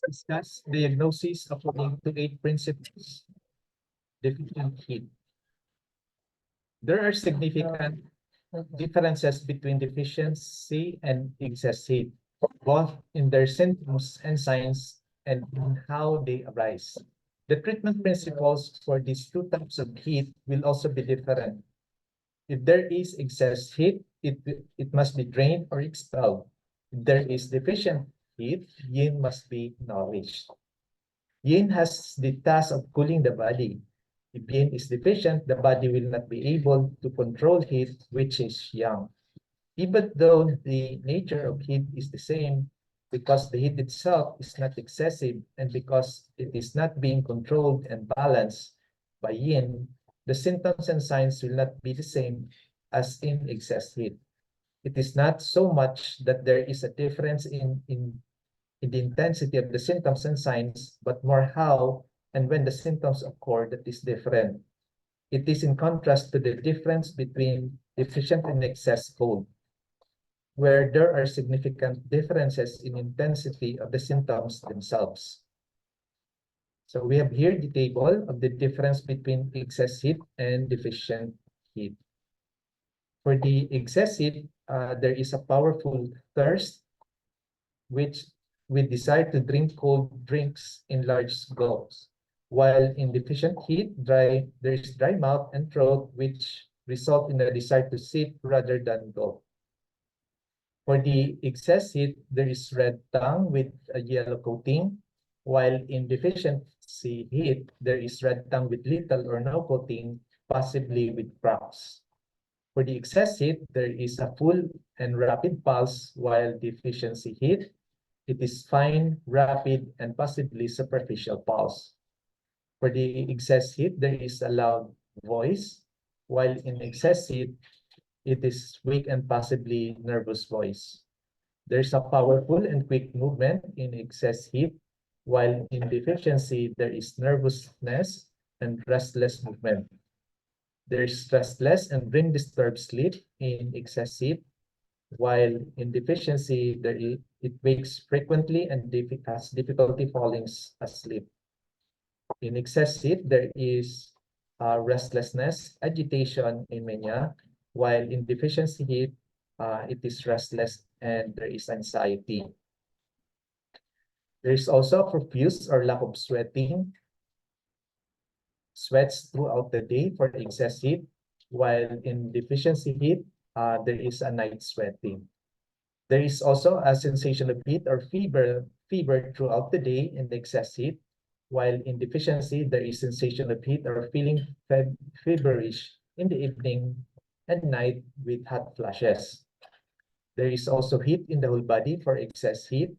Discuss diagnosis according to 8 principles. Deficient heat. There are significant differences between deficiency and excess heat, both in their symptoms and signs and in how they arise. The treatment principles for these two types of heat will also be different. If there is excess heat, it must be drained or expelled. If there is deficient heat, yin must be nourished. Yin has the task of cooling the body. If yin is deficient, the body will not be able to control heat, which is yang. Even though the nature of heat is the same, because the heat itself is not excessive and because it is not being controlled and balanced by yin, the symptoms and signs will not be the same as in excess heat. It is not so much that there is a difference in the intensity of the symptoms and signs, but more how and when the symptoms occur that is different. It is in contrast to the difference between deficient and excess cold, where there are significant differences in intensity of the symptoms themselves. So we have here the table of the difference between excess heat and deficient heat. For the excess heat, there is a powerful thirst, which we desire to drink cold drinks in large gulps. While in deficient heat, there is dry mouth and throat, which result in a desire to sip rather than gulp. For the excess heat, there is red tongue with a yellow coating, while in deficiency heat, there is red tongue with little or no coating, possibly with cracks. For the excess heat, there is a full and rapid pulse, while deficiency heat, it is fine, rapid, and possibly superficial pulse. For the excess heat, there is a loud voice, while in excess heat, it is weak and possibly nervous voice. There's a powerful and quick movement in excess heat, while in deficiency, there is nervousness and restless movement. There's restless and brain disturbed sleep in excess heat, while in deficiency, it wakes frequently and has difficulty falling asleep. In excess heat, there is restlessness, agitation, and mania, while in deficiency heat, it is restless and there is anxiety. There is also profuse or lack of sweating, sweats throughout the day for excess heat, while in deficiency heat, there is a night sweating. There is also a sensation of heat or fever throughout the day in the excess heat, while in deficiency, there is sensation of heat or feeling feverish in the evening and night with hot flashes. There is also heat in the whole body for excess heat,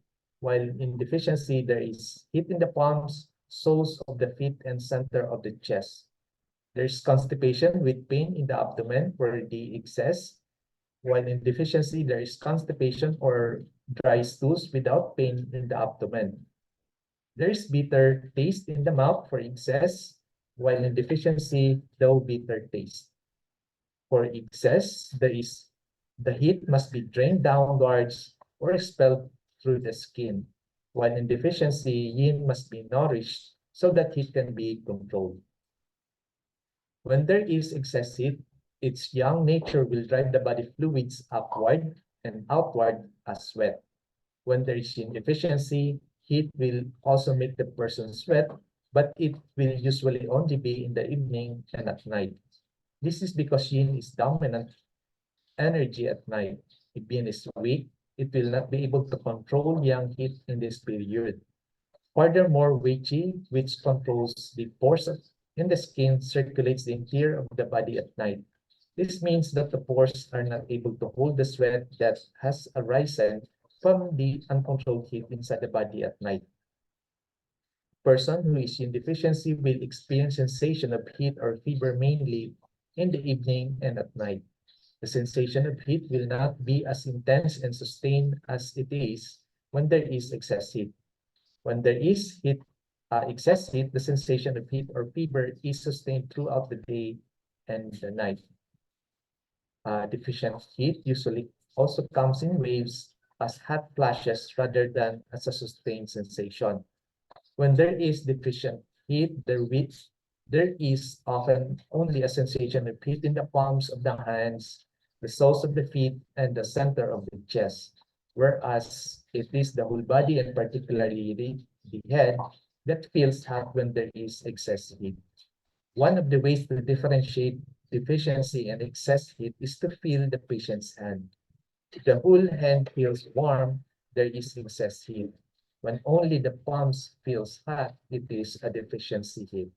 while in deficiency, there is heat in the palms, soles of the feet, and center of the chest. There's constipation with pain in the abdomen for the excess, while in deficiency, there is constipation or dry stools without pain in the abdomen. There is bitter taste in the mouth for excess, while in deficiency, no bitter taste. For excess, the heat must be drained downwards or expelled through the skin, while in deficiency, yin must be nourished so that heat can be controlled. When there is excess heat, its yang nature will drive the body fluids upward and outward as sweat. When there is yin deficiency, heat will also make the person sweat, but it will usually only be in the evening and at night. This is because yin is dominant energy at night. If yin is weak, it will not be able to control yang heat in this period. Furthermore, wei qi, which controls the pores in the skin, circulates the interior of the body at night. This means that the pores are not able to hold the sweat that has arisen from the uncontrolled heat inside the body at night. Person who is in deficiency will experience sensation of heat or fever mainly in the evening and at night. The sensation of heat will not be as intense and sustained as it is when there is excess heat. When there is excess heat, the sensation of heat or fever is sustained throughout the day and the night. Deficient heat usually also comes in waves as hot flashes rather than as a sustained sensation. When there is deficient heat, there is often only a sensation of heat in the palms of the hands, the soles of the feet, and the center of the chest, whereas it is the whole body and particularly the head that feels hot when there is excess heat. One of the ways to differentiate deficiency and excess heat is to feel the patient's hand. If the whole hand feels warm, there is excess heat. When only the palms feels hot, it is a deficiency heat.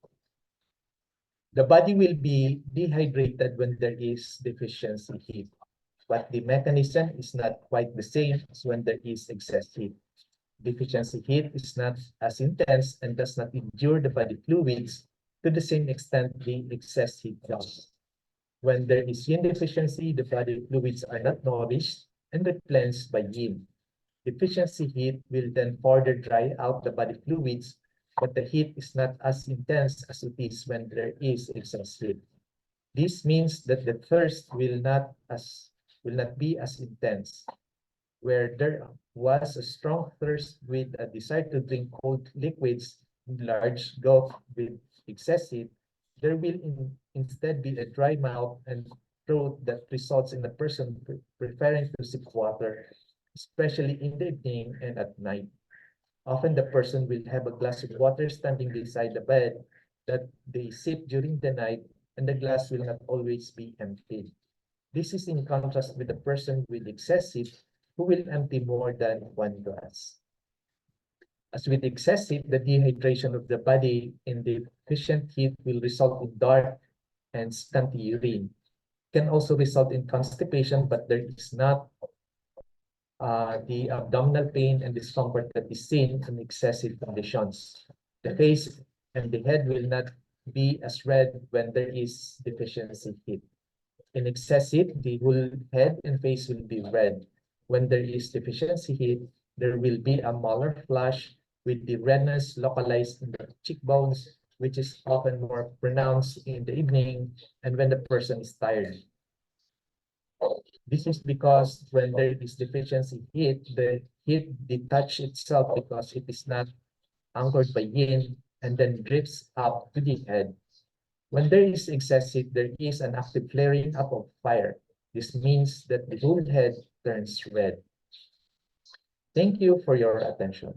The body will be dehydrated when there is deficiency heat, but the mechanism is not quite the same as when there is excess heat. Deficiency heat is not as intense and does not endure the body fluids to the same extent the excess heat does. When there is yin deficiency, the body fluids are not nourished and replenished by yin. Deficiency heat will then further dry out the body fluids, but the heat is not as intense as it is when there is excess heat. This means that the thirst will not be as intense. Where there was a strong thirst with a desire to drink cold liquids in large gulp with excess heat, there will instead be a dry mouth and throat that results in the person preferring to sip water, especially in the evening and at night. Often the person will have a glass of water standing beside the bed that they sip during the night, and the glass will not always be emptied. This is in contrast with the person with excessive who will empty more than one glass. As with excessive, the dehydration of the body in deficient heat will result in dark and scanty urine. It can also result in constipation, but there is not the abdominal pain and discomfort that is seen in excessive conditions. The face and the head will not be as red when there is deficiency heat. In excessive, the whole head and face will be red. When there is deficiency heat, there will be a malar flush with the redness localized in the cheekbones, which is often more pronounced in the evening and when the person is tired. This is because when there is deficiency heat, the heat detaches itself because it is not anchored by yin and then drifts up to the head. When there is excess heat, there is an active flaring up of fire. This means that the whole head turns red. Thank you for your attention.